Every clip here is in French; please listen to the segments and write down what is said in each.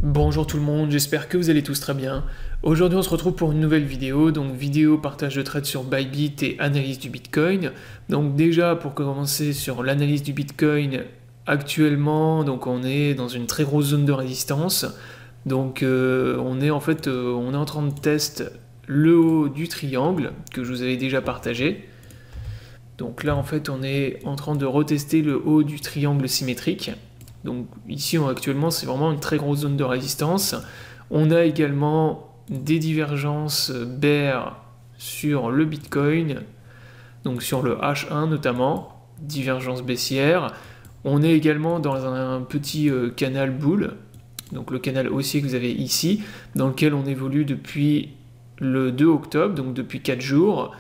Bonjour tout le monde, j'espère que vous allez tous très bien. Aujourd'hui on se retrouve pour une nouvelle vidéo, donc vidéo partage de trade sur Bybit et analyse du Bitcoin. Donc déjà pour commencer sur l'analyse du Bitcoin, actuellement donc on est dans une très grosse zone de résistance. Donc on est en train de tester le haut du triangle que je vous avais déjà partagé. Donc là en fait on est en train de retester le haut du triangle symétrique. Donc ici actuellement c'est vraiment une très grosse zone de résistance. On a également des divergences bear sur le Bitcoin, donc sur le H1 notamment, divergence baissière. On est également dans un petit canal bull, donc le canal haussier que vous avez ici, dans lequel on évolue depuis le 2 octobre, donc depuis 4 jours.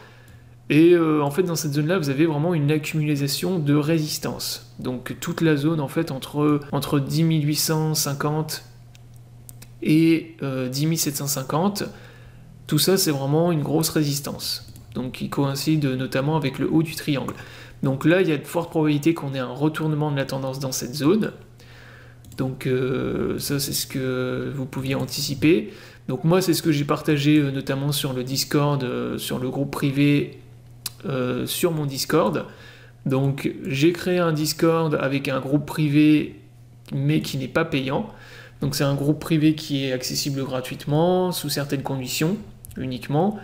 Et en fait dans cette zone là vous avez vraiment une accumulation de résistance, donc toute la zone en fait entre 10 850 et 10 750, tout ça c'est vraiment une grosse résistance, donc qui coïncide notamment avec le haut du triangle. Donc là il y a de fortes probabilités qu'on ait un retournement de la tendance dans cette zone, donc ça c'est ce que vous pouviez anticiper. Donc moi c'est ce que j'ai partagé notamment sur le Discord, sur le groupe privé, sur mon Discord. Donc j'ai créé un Discord avec un groupe privé mais qui n'est pas payant. Donc c'est un groupe privé qui est accessible gratuitement sous certaines conditions uniquement.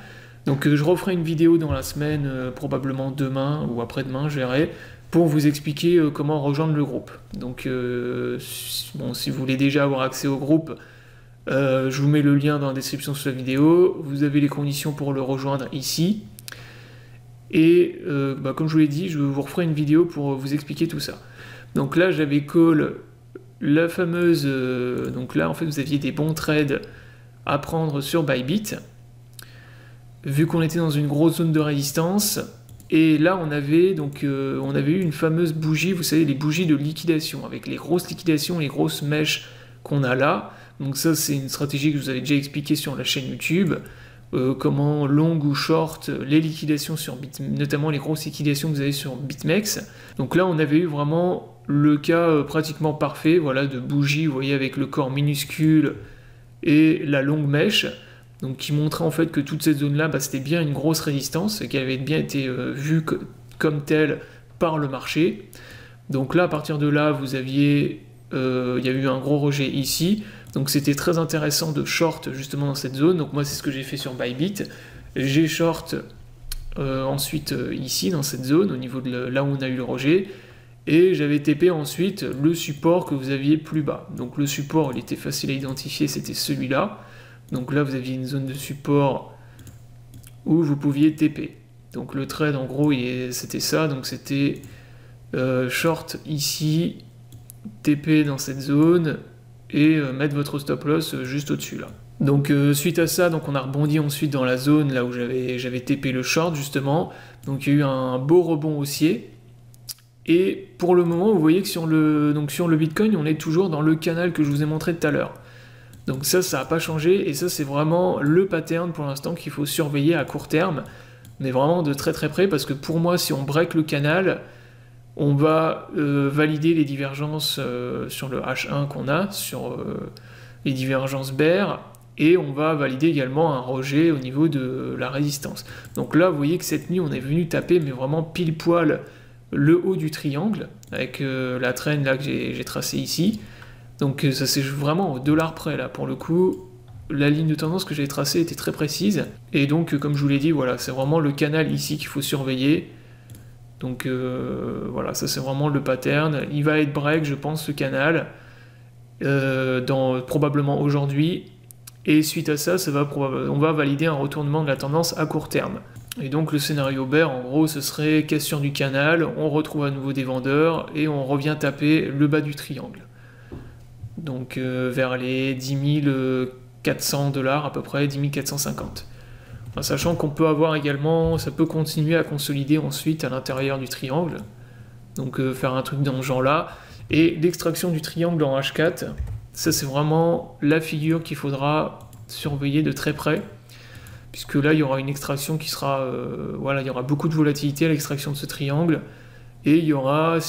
Donc je referai une vidéo dans la semaine, probablement demain ou après-demain, je verrai, pour vous expliquer comment rejoindre le groupe. Donc bon, si vous voulez déjà avoir accès au groupe, je vous mets le lien dans la description sous la vidéo. Vous avez les conditions pour le rejoindre ici. Et comme je vous l'ai dit, je vous referai une vidéo pour vous expliquer tout ça. Donc là, j'avais call la fameuse... donc là, en fait, vous aviez des bons trades à prendre sur Bybit, vu qu'on était dans une grosse zone de résistance. Et là, on avait eu une fameuse bougie, vous savez, les bougies de liquidation, avec les grosses liquidations, les grosses mèches qu'on a là. Donc ça, c'est une stratégie que je vous avais déjà expliqué sur la chaîne YouTube. Comment long ou short les liquidations sur notamment les grosses liquidations que vous avez sur BitMEX. Donc là on avait eu vraiment le cas pratiquement parfait, voilà, de bougie, vous voyez, avec le corps minuscule et la longue mèche, donc qui montrait en fait que toute cette zone là c'était bien une grosse résistance et qu'elle avait bien été vue comme telle par le marché. Donc là à partir de là vous aviez il y a eu un gros rejet ici, donc c'était très intéressant de short justement dans cette zone. Donc moi c'est ce que j'ai fait sur Bybit, j'ai short ensuite ici dans cette zone au niveau de là où on a eu le rejet, et j'avais TP ensuite le support que vous aviez plus bas. Donc le support il était facile à identifier, c'était celui-là. Donc là vous aviez une zone de support où vous pouviez TP. Donc le trade en gros c'était ça, donc c'était short ici, TP dans cette zone et mettre votre stop loss juste au-dessus là. Donc suite à ça, donc on a rebondi ensuite dans la zone là où j'avais TP le short justement. Donc il y a eu un beau rebond haussier. Et pour le moment, vous voyez que sur le Bitcoin, on est toujours dans le canal que je vous ai montré tout à l'heure. Donc ça n'a pas changé, et ça c'est vraiment le pattern pour l'instant qu'il faut surveiller à court terme, mais vraiment de très très près, parce que pour moi, si on break le canal, on va valider les divergences sur le H1 qu'on a, sur les divergences bear, et on va valider également un rejet au niveau de la résistance. Donc là, vous voyez que cette nuit, on est venu taper, mais vraiment pile poil, le haut du triangle, avec la trend là que j'ai tracée ici. Donc ça c'est vraiment au dollar près là, pour le coup. La ligne de tendance que j'ai tracée était très précise, et donc comme je vous l'ai dit, voilà, c'est vraiment le canal ici qu'il faut surveiller. Donc voilà, ça c'est vraiment le pattern. Il va être break, je pense, ce canal, probablement aujourd'hui. Et suite à ça, on va valider un retournement de la tendance à court terme. Et donc le scénario bear, en gros, ce serait cassure du canal, on retrouve à nouveau des vendeurs, et on revient taper le bas du triangle. Donc vers les 10 400 $ à peu près, 10 450. En sachant qu'on peut avoir également, ça peut continuer à consolider ensuite à l'intérieur du triangle, donc faire un truc dans ce genre là, et l'extraction du triangle en H4, ça c'est vraiment la figure qu'il faudra surveiller de très près, puisque là il y aura une extraction qui sera, voilà, il y aura beaucoup de volatilité à l'extraction de ce triangle, et il y aura, là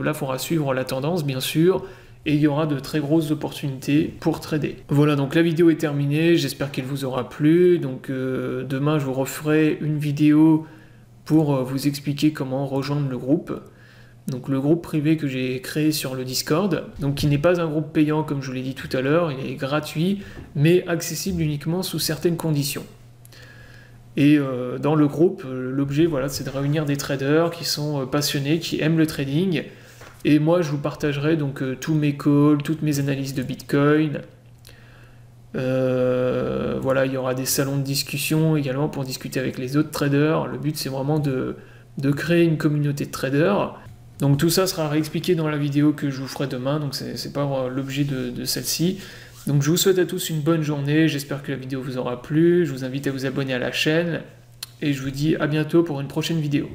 il faudra suivre la tendance bien sûr, et il y aura de très grosses opportunités pour trader. Voilà, donc la vidéo est terminée, j'espère qu'elle vous aura plu. Donc demain je vous referai une vidéo pour vous expliquer comment rejoindre le groupe. Donc le groupe privé que j'ai créé sur le Discord, donc qui n'est pas un groupe payant comme je vous l'ai dit tout à l'heure, il est gratuit, mais accessible uniquement sous certaines conditions. Et dans le groupe, l'objet voilà, c'est de réunir des traders qui sont passionnés, qui aiment le trading, et moi je vous partagerai donc tous mes calls, toutes mes analyses de Bitcoin. Voilà, il y aura des salons de discussion également pour discuter avec les autres traders. Le but c'est vraiment de créer une communauté de traders. Donc tout ça sera réexpliqué dans la vidéo que je vous ferai demain, donc c'est pas l'objet de celle-ci. Donc je vous souhaite à tous une bonne journée, j'espère que la vidéo vous aura plu, je vous invite à vous abonner à la chaîne, et je vous dis à bientôt pour une prochaine vidéo.